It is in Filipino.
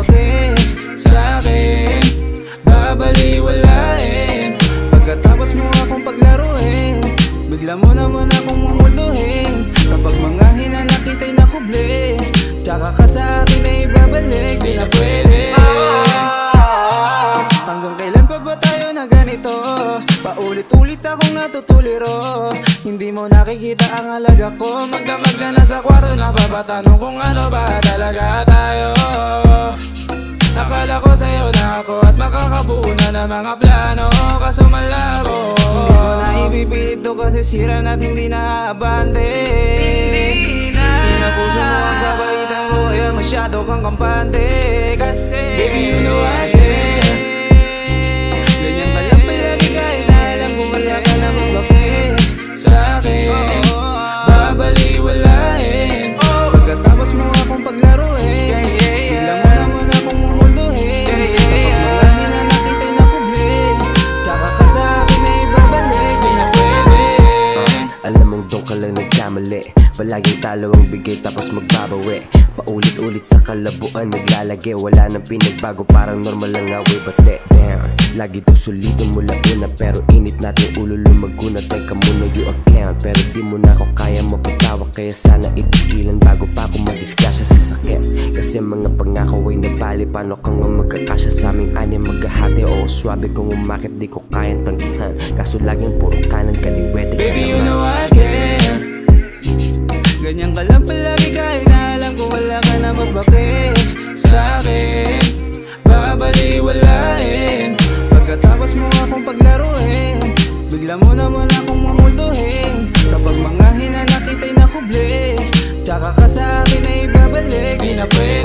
mabaki sa'kin, babaliwalain. Pagkatapos mo akong paglaruin, bigla mo naman akong mumulduhin. Kapag mga hinanakit ay nakubli, tsaka ka sa akin ay babalik. Di na pwede. Hanggang kailan pa ba tayo na ganito? Paulit-ulit akong natutuliro. Hindi mo nakikita ang halaga ko. Magdamag na nasa kwarto, napapatanong kung ano ba talaga tayo. Akala ko sa'yo na ako at makakabuo na ng mga plano, kaso malabo. Hindi ko na ipipilit to kasi sira na't hindi na abante. Hindi na puso mo ang kabaitan ko, kaya masyado kang kampante. Kasi baby, you know I care. Ganyan ka lang palagi kahit na alam kung wala ka na magbakit sa'kin, babaliwalain. Pagkatapos mo akong paglaruin, bigla mo naman akong mumulduhin. Kapag mga hinanakit ay nakubli, tsaka ka sa akin ay babalik. Di na pwede. Alam mong doon ka lang nagkamali. Palaging talo ang bigay tapos magbabawi. Paulit-ulit sa kalabuan naglalagi. Wala nang pinagbago, parang normal lang away. But damn, lagi daw sulitin mula una, pero init natin ulo lumago na. Teka muna you a clown, pero di mo na ako kaya mapatawa. Kaya sana itigilan bago pa ako madisgrasya sa sakit. Kasi mga pangako ay nabali. Paano ka nga magkakasya sa aming anim maghahati? Oo, swabe kung umakit di ko kayang tanggihan. Kaso laging puro kanan kaliwete ka Baby, you naman. know I care. Ganyan ka lang palagi kahit na alam kung wala ka na mabakit sa'kin, babaliwalain. Pagkatapos mo akong paglaruin, bigla mo naman akong mumulduhin. Kapag mga hinanakit ay nakubli, tsaka ka sa akin ay babalik. Di na pwede.